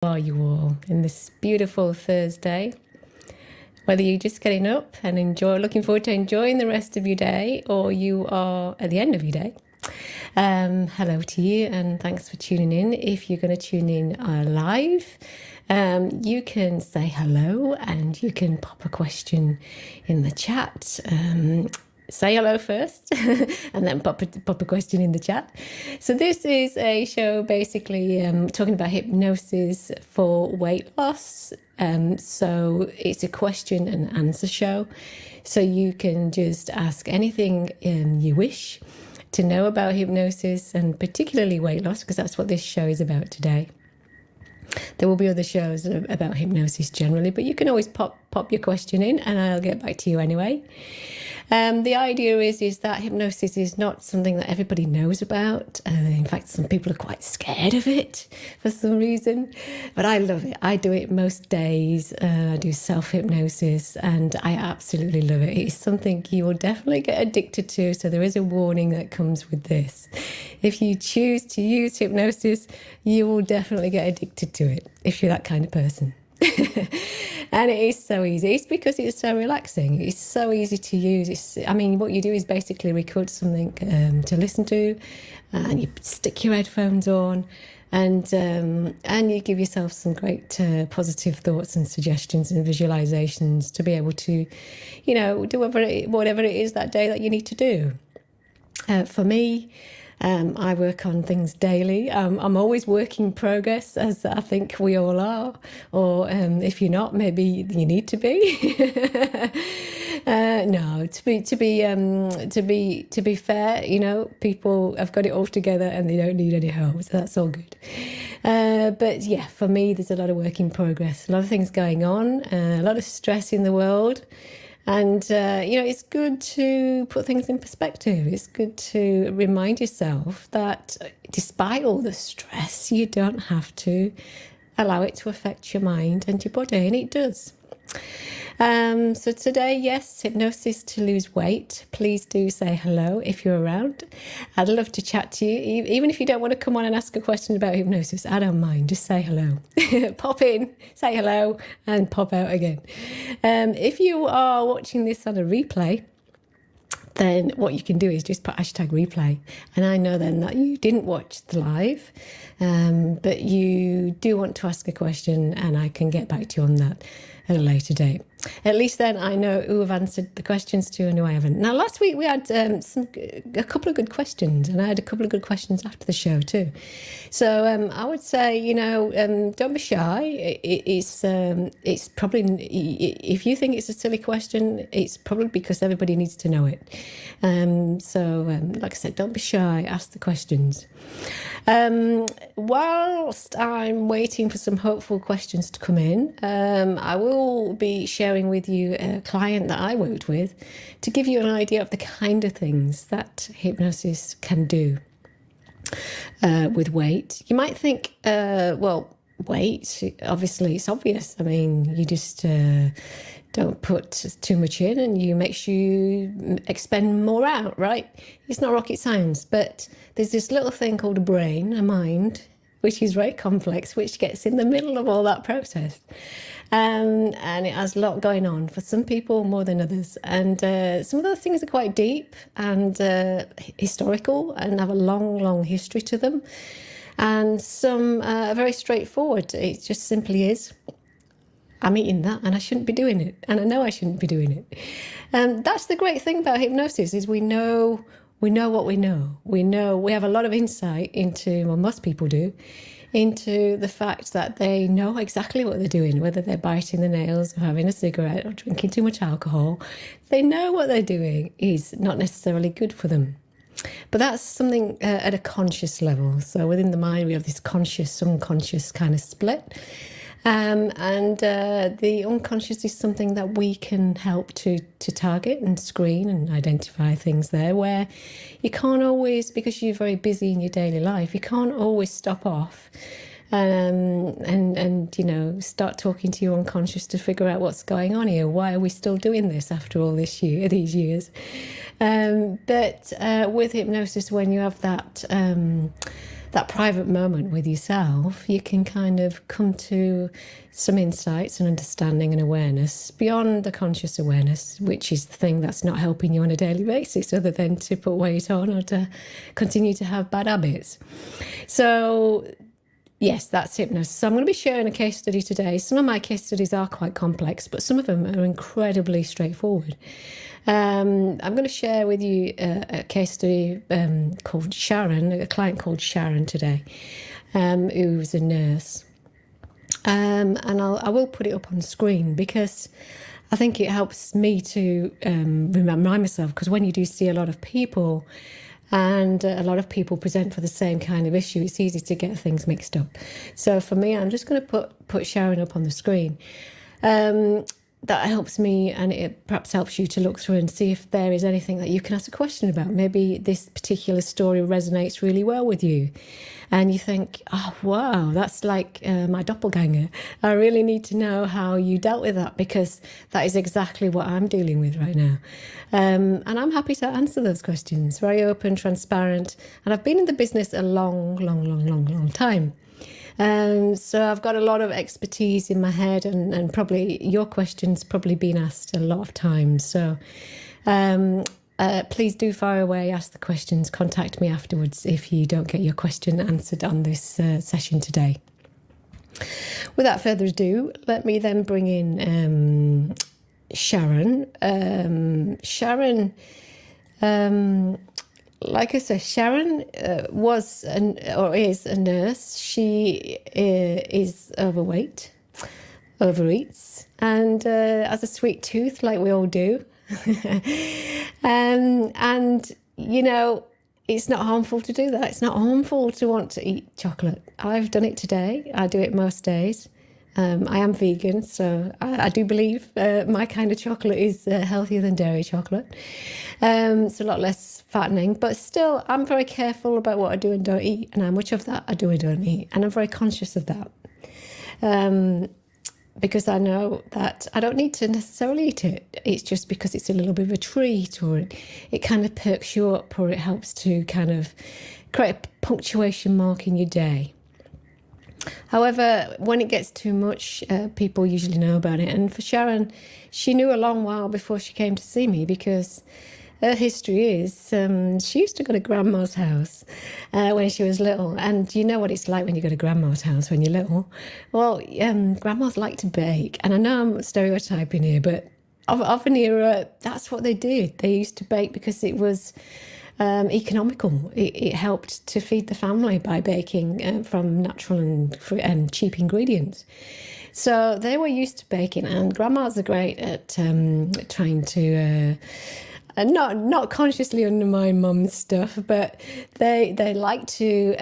Are you all in this beautiful Thursday? Whether you're just getting up and looking forward to enjoying the rest of your day, or you are at the end of your day. Hello to you, and thanks for tuning in. If you're going to tune in live, you can say hello and you can pop a question in the chat. Say hello first and then pop a question in the chat. So this is a show basically talking about hypnosis for weight loss. So it's a question and answer show. So you can just ask anything you wish to know about hypnosis, and particularly weight loss, because that's what this show is about today. There will be other shows about hypnosis generally, but you can always pop your question in and I'll get back to you anyway. The idea is that hypnosis is not something that everybody knows about. In fact, some people are quite scared of it for some reason, but I love it. I do it most days. I do self-hypnosis and I absolutely love it. It's something you will definitely get addicted to, so there is a warning that comes with this. If you choose to use hypnosis, you will definitely get addicted to it if you're that kind of person. And it is so easy. It's because it's so relaxing. It's so easy to use. What you do is basically record something to listen to, and you stick your headphones on, and you give yourself some great positive thoughts and suggestions and visualizations to be able to, do whatever it is that day that you need to do. For me, I work on things daily. I'm always work in progress, as I think we all are. Or if you're not, maybe you need to be. No, to be fair, people have got it all together and they don't need any help, so that's all good. But yeah, for me, there's a lot of work in progress, a lot of things going on, a lot of stress in the world. And, it's good to put things in perspective. It's good to remind yourself that despite all the stress, you don't have to allow it to affect your mind and your body, and it does. So today, yes, hypnosis to lose weight. Please do say hello if you're around. I'd love to chat to you. Even if you don't want to come on and ask a question about hypnosis, I don't mind. Just say hello. Pop in, say hello, and pop out again. If you are watching this on a replay, then what you can do is just put #replay. And I know then that you didn't watch the live, but you do want to ask a question, and I can get back to you on that at a later date. At least then I know who I've answered the questions to and who I haven't. Now, last week we had a couple of good questions, and I had a couple of good questions after the show too. So I would say, don't be shy. It's probably, if you think it's a silly question, it's probably because everybody needs to know it. Like I said, don't be shy. Ask the questions. Whilst I'm waiting for some hopeful questions to come in, I will be sharing with you a client that I worked with to give you an idea of the kind of things that hypnosis can do with weight. You might think, weight, obviously it's obvious. You just don't put too much in and you make sure you expend more out, right? It's not rocket science, but there's this little thing called a brain, a mind, which is very complex, which gets in the middle of all that process. And it has a lot going on for some people more than others. And some of those things are quite deep and historical and have a long, long history to them. And some are very straightforward. It just simply is, I'm eating that and I shouldn't be doing it. And I know I shouldn't be doing it. That's the great thing about hypnosis is we know what we know. We have a lot of insight into, well, most people do, into the fact that they know exactly what they're doing, whether they're biting the nails or having a cigarette or drinking too much alcohol. They know what they're doing is not necessarily good for them. But that's something at a conscious level. So within the mind, we have this conscious, unconscious kind of split. The unconscious is something that we can help to target and screen and identify things there where you can't always, because you're very busy in your daily life, you can't always stop off and start talking to your unconscious to figure out what's going on here. Why are we still doing this after all these years? But with hypnosis, when you have that that private moment with yourself, you can kind of come to some insights and understanding and awareness beyond the conscious awareness, which is the thing that's not helping you on a daily basis, other than to put weight on or to continue to have bad habits. So yes, that's hypnosis. So I'm going to be sharing a case study today. Some of my case studies are quite complex, but some of them are incredibly straightforward. I'm going to share with you a case study called Sharon, a client called Sharon today, who's a nurse. And I will put it up on the screen because I think it helps me to remind myself, because when you do see a lot of people and a lot of people present for the same kind of issue, it's easy to get things mixed up. So for me, I'm just going to put Sharon up on the screen. That helps me, and it perhaps helps you to look through and see if there is anything that you can ask a question about. Maybe this particular story resonates really well with you and you think, oh wow, that's like my doppelganger. I really need to know how you dealt with that, because that is exactly what I'm dealing with right now. And I'm happy to answer those questions, very open, transparent, and I've been in the business a long time. So I've got a lot of expertise in my head, and probably your questions probably been asked a lot of times. So please do fire away, ask the questions, contact me afterwards if you don't get your question answered on this session today. Without further ado, let me then bring in Sharon. Sharon, like I said, Sharon was or is a nurse. She is overweight, overeats, and has a sweet tooth, like we all do. And you know, it's not harmful to do that. It's not harmful to want to eat chocolate. I've done it today. I do it most days. I am vegan, so I do believe my kind of chocolate is healthier than dairy chocolate. It's a lot less fattening, but still I'm very careful about what I do and don't eat, and how much of that I do and don't eat, and I'm very conscious of that. Because I know that I don't need to necessarily eat it. It's just because it's a little bit of a treat, or it kind of perks you up, or it helps to kind of create a punctuation mark in your day. However, when it gets too much, people usually know about it. And for Sharon, she knew a long while before she came to see me, because her history is she used to go to grandma's house when she was little. And you know what it's like when you go to grandma's house when you're little. Well, grandmas like to bake. And I know I'm stereotyping here, but of an era, that's what they did. They used to bake because it was economical. It helped to feed the family by baking from natural and cheap ingredients. So they were used to baking, and grandmas are great at trying to not consciously undermine mum's stuff, but they like to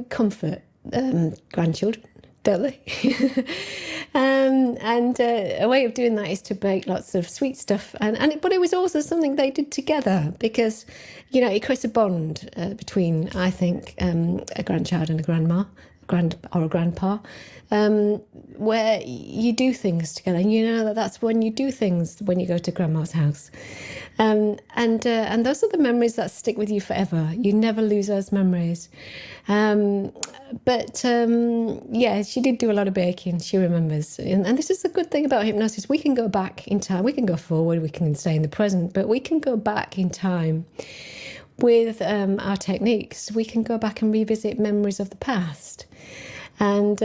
comfort grandchildren, don't they? And a way of doing that is to bake lots of sweet stuff, but it was also something they did together, because you know it creates a bond between, I think, a grandchild and a grandma, or a grandpa, where you do things together, and you know that's when you do things when you go to grandma's house, and those are the memories that stick with you forever. You never lose those memories. But yeah, she did do a lot of baking. She remembers, and this is the good thing about hypnosis. We can go back in time. We can go forward. We can stay in the present, but we can go back in time with our techniques. We can go back and revisit memories of the past. And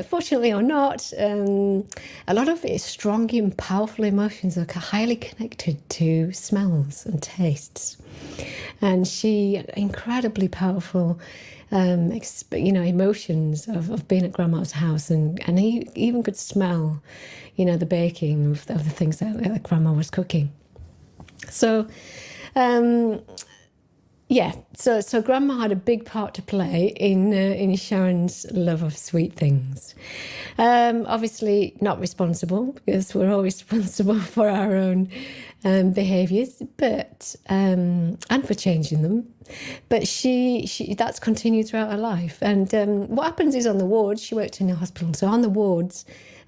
fortunately or not, a lot of it, strong and powerful emotions, are highly connected to smells and tastes. And she, incredibly powerful, emotions of being at grandma's house, and he even could smell, the baking of the things that grandma was cooking. So, so grandma had a big part to play in Sharon's love of sweet things. Obviously not responsible, because we're all responsible for our own behaviours, but and for changing them. But she that's continued throughout her life. And what happens is, on the wards, she worked in a hospital, so on the wards,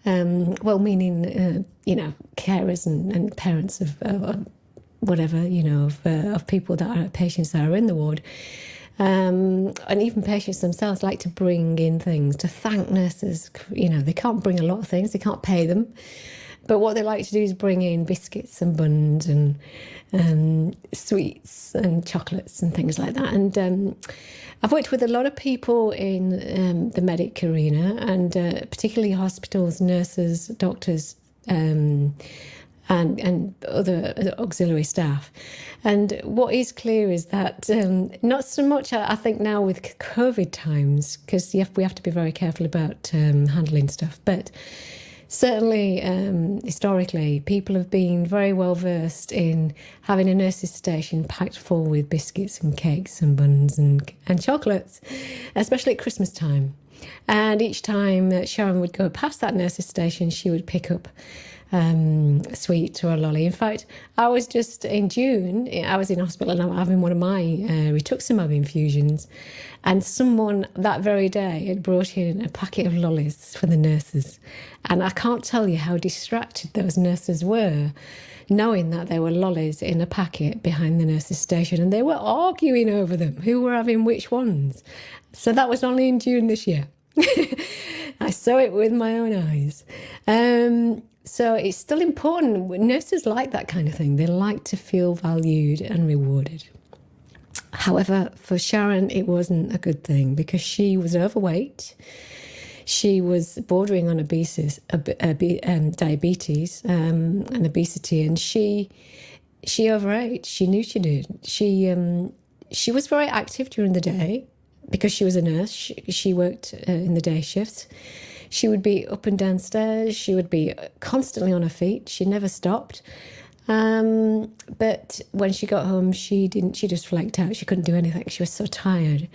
meaning carers and parents of whatever, of people that are patients that are in the ward, And even patients themselves like to bring in things to thank nurses. You know, they can't bring a lot of things, they can't pay them. But what they like to do is bring in biscuits and buns and sweets and chocolates and things like that. And I've worked with a lot of people in the medic arena, and particularly hospitals, nurses, doctors, and other auxiliary staff. And what is clear is that not so much, I think, now with COVID times, because we have to be very careful about handling stuff, but certainly, historically, people have been very well versed in having a nurse's station packed full with biscuits and cakes and buns and chocolates, especially at Christmas time. And each time that Sharon would go past that nurse's station, she would pick up a sweet or a lolly. In fact, I was just in June, I was in hospital and I'm having one of my rituximab infusions, and someone that very day had brought in a packet of lollies for the nurses. And I can't tell you how distracted those nurses were, knowing that there were lollies in a packet behind the nurses' station, and they were arguing over them, who were having which ones. So that was only in June this year. I saw it with my own eyes. So it's still important. Nurses like that kind of thing. They like to feel valued and rewarded. However, for Sharon, it wasn't a good thing because she was overweight. She was bordering on diabetes and obesity, and she overate. She knew she did. She was very active during the day because she was a nurse. She worked in the day shifts. She would be up and downstairs. She would be constantly on her feet. She never stopped. But when she got home, she just flaked out. She couldn't do anything. She was so tired.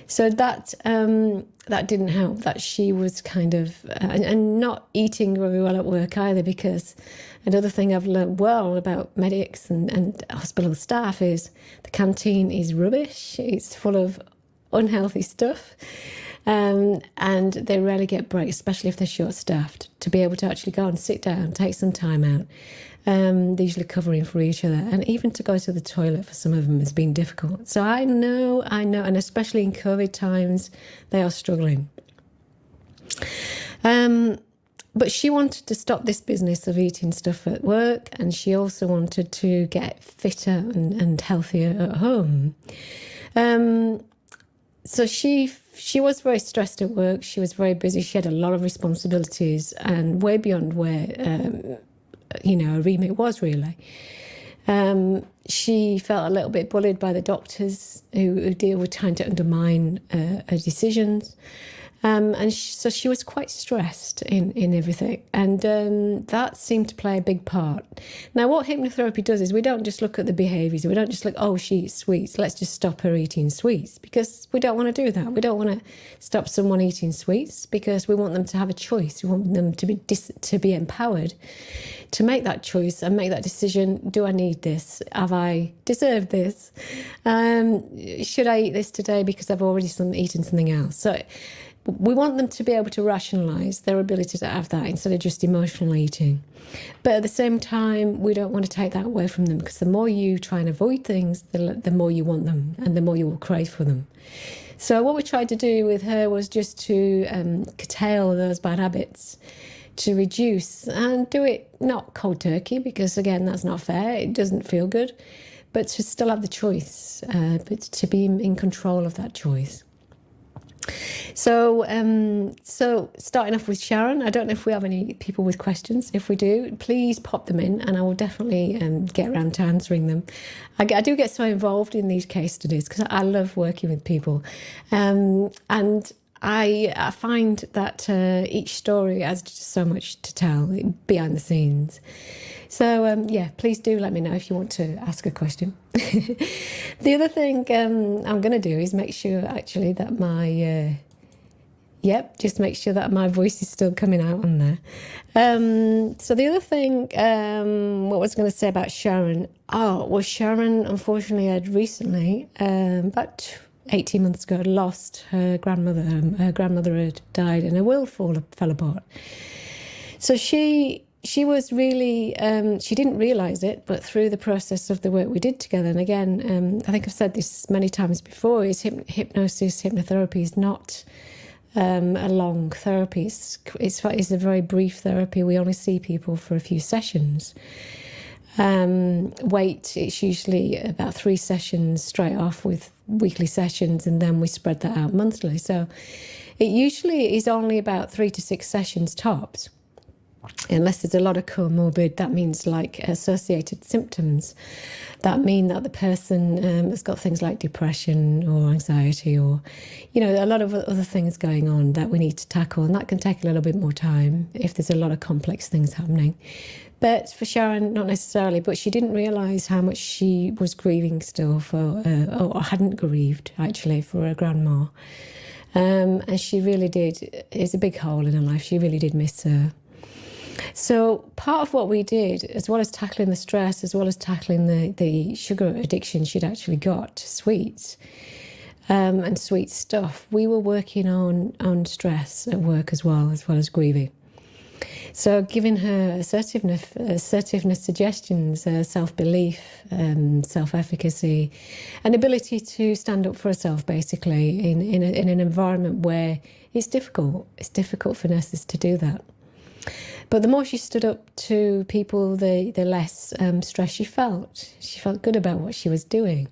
So that didn't help, that she was kind of, and not eating very well at work either, because another thing I've learned well about medics and hospital staff is the canteen is rubbish. It's full of unhealthy stuff. And they rarely get breaks, especially if they're short-staffed, to be able to actually go and sit down, take some time out. They're usually covering for each other. And even to go to the toilet for some of them has been difficult. So I know, and especially in COVID times, they are struggling. But she wanted to stop this business of eating stuff at work, and she also wanted to get fitter and healthier at home. So she was very stressed at work. She was very busy. She had a lot of responsibilities, and way beyond where her remit was really. She felt a little bit bullied by the doctors who were trying to undermine her decisions. So she was quite stressed in everything. And that seemed to play a big part. Now, what hypnotherapy does is we don't just look at the behaviours. We don't just look, oh, she eats sweets, let's just stop her eating sweets, because we don't want to do that. We don't want to stop someone eating sweets because we want them to have a choice. We want them to be empowered to make that choice and make that decision. Do I need this? Have I deserved this? Should I eat this today because I've already eaten something else? So we want them to be able to rationalise their ability to have that instead of just emotional eating. But at the same time, we don't want to take that away from them, because the more you try and avoid things, the more you want them and the more you will crave for them. So what we tried to do with her was just to curtail those bad habits, to reduce, and do it not cold turkey, because again, that's not fair. It doesn't feel good, but to still have the choice, but to be in control of that choice. So starting off with Sharon, I don't know if we have any people with questions. If we do, please pop them in and I will definitely get around to answering them. I do get so involved in these case studies because I love working with people. And I find that each story has just so much to tell behind the scenes. So, please do let me know if you want to ask a question. The other thing I'm going to do is make sure, actually, that just make sure that my voice is still coming out on there. So the other thing, what was I going to say about Sharon? Sharon, unfortunately, had recently, about 18 months ago, lost her grandmother. Her grandmother had died and her will fell apart. So she she was really, she didn't realise it, but through the process of the work we did together, and again, I think I've said this many times before, is hypnosis, hypnotherapy is not a long therapy. It's a very brief therapy. We only see people for a few sessions. Weight, it's usually about 3 sessions straight off with weekly sessions, and then we spread that out monthly. So it usually is only about 3 to 6 sessions tops, unless there's a lot of comorbid, that means like associated symptoms that mean that the person has got things like depression or anxiety or, you know, a lot of other things going on that we need to tackle, and that can take a little bit more time if there's a lot of complex things happening. But for Sharon, not necessarily, but she didn't realise how much she was grieving still for, or hadn't grieved actually, for her grandma. And she really did, it's a big hole in her life, she really did miss her. So part of what we did, as well as tackling the stress, as well as tackling the sugar addiction she'd actually got to sweets and sweet stuff, we were working on stress at work as well as grieving. So giving her assertiveness suggestions, self-belief, self-efficacy, an ability to stand up for herself, basically, in an environment where it's difficult. It's difficult for nurses to do that. But the more she stood up to people, the less stress she felt. She felt good about what she was doing.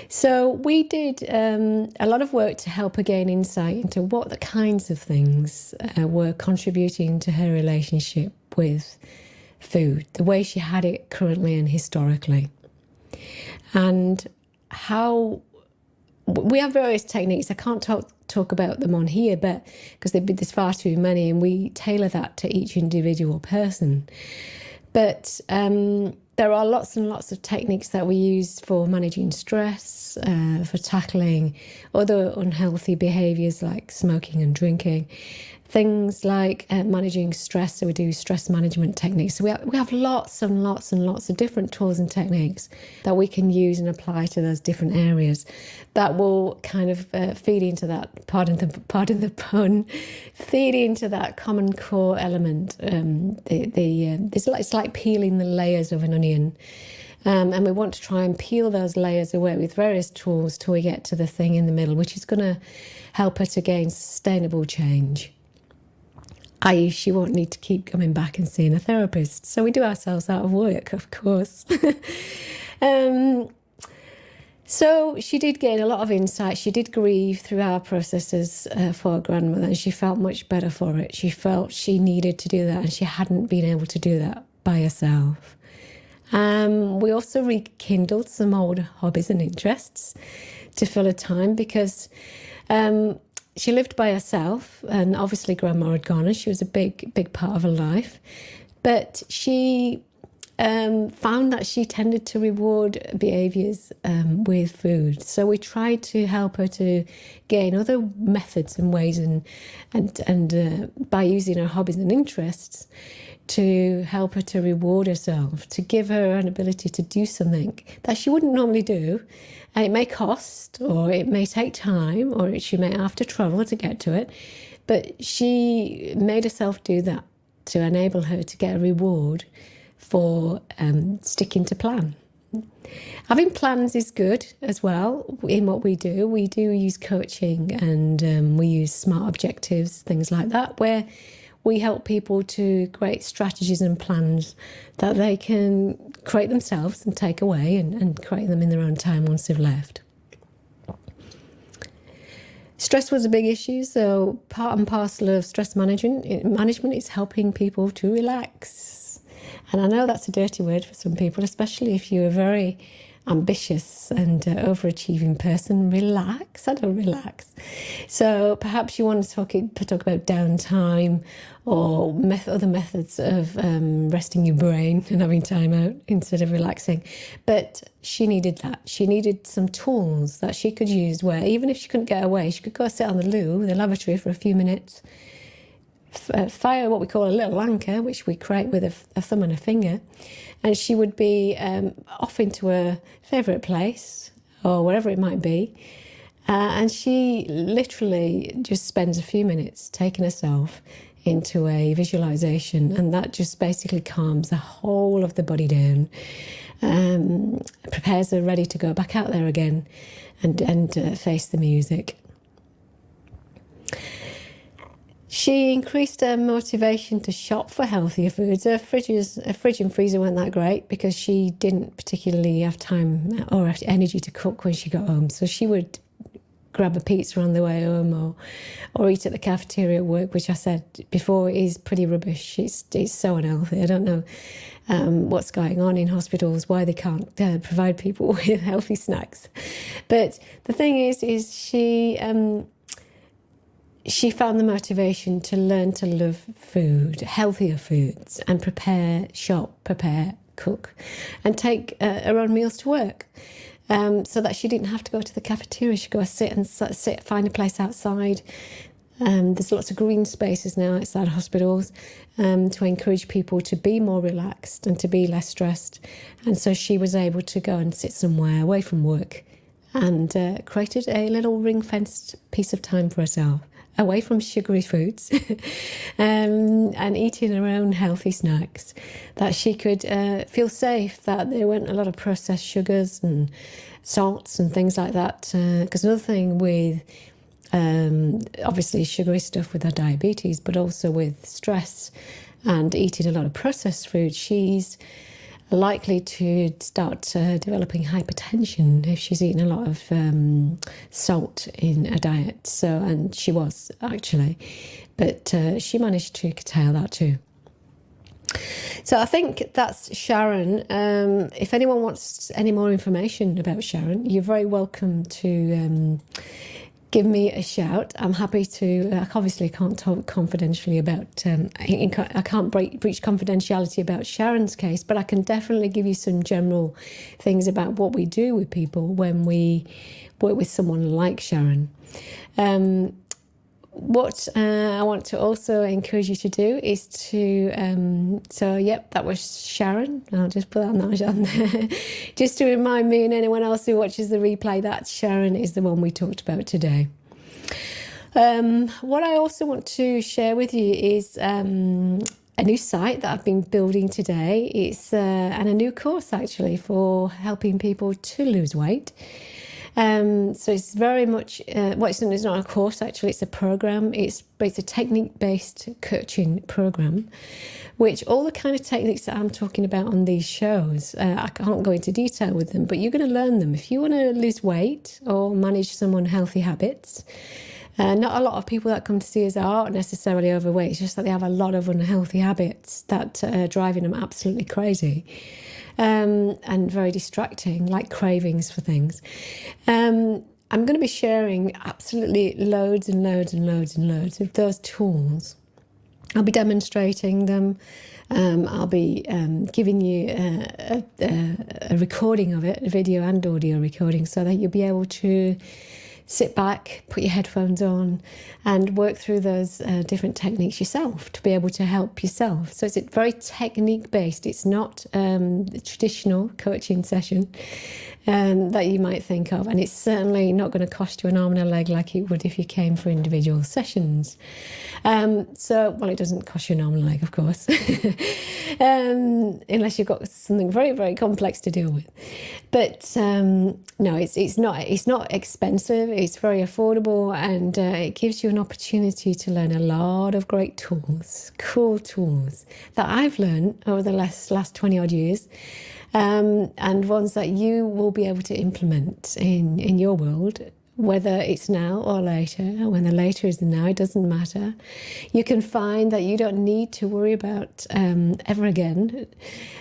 So we did a lot of work to help her gain insight into what the kinds of things were contributing to her relationship with food, the way she had it currently and historically. And how we have various techniques. I can't talk about them on here, but because there's far too many, and we tailor that to each individual person. But there are lots and lots of techniques that we use for managing stress, for tackling other unhealthy behaviours like smoking and drinking, things like managing stress. So we do stress management techniques. So we have lots and lots and lots of different tools and techniques that we can use and apply to those different areas that will kind of feed into that, pardon the pun, feed into that common core element. It's like peeling the layers of an onion. And we want to try and peel those layers away with various tools till we get to the thing in the middle, which is going to help her to gain sustainable change. I.e., she won't need to keep coming back and seeing a therapist. So we do ourselves out of work, of course. So she did gain a lot of insight. She did grieve through our processes for her grandmother, and she felt much better for it. She felt she needed to do that, and she hadn't been able to do that by herself. We also rekindled some old hobbies and interests to fill her time, because she lived by herself, and obviously Grandma had gone, and she was a big part of her life. But she found that she tended to reward behaviours with food. So we tried to help her to gain other methods and ways, and by using her hobbies and interests to help her to reward herself, to give her an ability to do something that she wouldn't normally do. And it may cost, or it may take time, or she may have to travel to get to it. But she made herself do that to enable her to get a reward for sticking to plan. Having plans is good as well in what we do. We do use coaching, and we use SMART objectives, things like that, where we help people to create strategies and plans that they can create themselves and take away and create them in their own time once they've left. Stress was a big issue, so part and parcel of stress management is helping people to relax. And I know that's a dirty word for some people, especially if you're a very ambitious and overachieving person. Relax. I don't relax. So perhaps you want to talk about downtime or other methods of resting your brain and having time out instead of relaxing. But she needed that. She needed some tools that she could use where even if she couldn't get away, she could go sit on the loo, the lavatory, for a few minutes, fire what we call a little anchor, which we create with a thumb and a finger, and she would be off into her favourite place or wherever it might be, and she literally just spends a few minutes taking herself into a visualization, and that just basically calms the whole of the body down, prepares her ready to go back out there again and face the music. She increased her motivation to shop for healthier foods. Her fridge and freezer weren't that great because she didn't particularly have time or energy to cook when she got home. So she would grab a pizza on the way home or eat at the cafeteria at work, which I said before is pretty rubbish. It's so unhealthy. I don't know what's going on in hospitals, why they can't provide people with healthy snacks. But the thing is she found the motivation to learn to love food, healthier foods, and prepare, cook, and take her own meals to work. So that she didn't have to go to the cafeteria. She'd go find a place outside. There's lots of green spaces now outside hospitals to encourage people to be more relaxed and to be less stressed. And so she was able to go and sit somewhere away from work and created a little ring-fenced piece of time for herself, away from sugary foods and eating her own healthy snacks, that she could feel safe, that there weren't a lot of processed sugars and salts and things like that. Because another thing with obviously sugary stuff with her diabetes, but also with stress and eating a lot of processed food, she's likely to start developing hypertension if she's eating a lot of salt in a diet. So, and she was actually, but she managed to curtail that too. So I think that's Sharon. If anyone wants any more information about Sharon, you're very welcome to give me a shout. I'm happy to. I obviously can't talk confidentially about. I can't breach confidentiality about Sharon's case, but I can definitely give you some general things about what we do with people when we work with someone like Sharon. What I want to also encourage you to do is to, that was Sharon. I'll just put that on there. Just to remind me and anyone else who watches the replay, that Sharon is the one we talked about today. What I also want to share with you is a new site that I've been building today. It's and a new course actually for helping people to lose weight. So it's very much, it's not a course actually, it's a program. It's a technique-based coaching program, which all the kind of techniques that I'm talking about on these shows, I can't go into detail with them, but you're going to learn them. If you want to lose weight or manage some unhealthy habits, not a lot of people that come to see us aren't necessarily overweight. It's just that they have a lot of unhealthy habits that are driving them absolutely crazy. And very distracting, like cravings for things. I'm going to be sharing absolutely loads and loads and loads and loads of those tools. I'll be demonstrating them. I'll be giving you a recording of it, a video and audio recording, so that you'll be able to sit back, put your headphones on, and work through those different techniques yourself to be able to help yourself. So it's very technique-based. It's not the traditional coaching session that you might think of. And it's certainly not going to cost you an arm and a leg like it would if you came for individual sessions. It doesn't cost you an arm and a leg, of course, unless you've got something very, very complex to deal with. But no, it's not expensive. It's very affordable, and it gives you an opportunity to learn a lot of great tools, cool tools that I've learned over the last 20 odd years, and ones that you will be able to implement in your world, whether it's now or later. When the later is the now, it doesn't matter. You can find that you don't need to worry about ever again,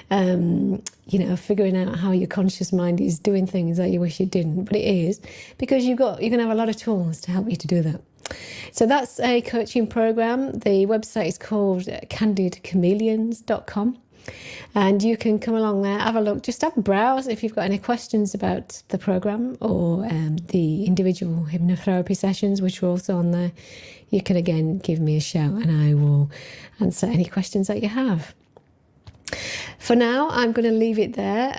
figuring out how your conscious mind is doing things that you wish it didn't, but it is, because you're going to have a lot of tools to help you to do that. So that's a coaching program. The website is called candidchameleons.com. And you can come along there, have a look, just have a browse. If you've got any questions about the program or the individual hypnotherapy sessions, which are also on there, you can again give me a shout and I will answer any questions that you have. For now, I'm going to leave it there.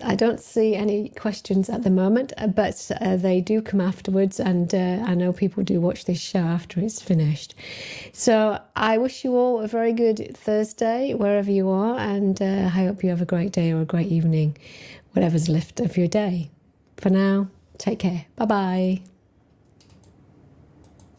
I don't see any questions at the moment, but they do come afterwards, and I know people do watch this show after it's finished. So I wish you all a very good Thursday, wherever you are, and I hope you have a great day or a great evening, whatever's left of your day. For now, take care. Bye-bye.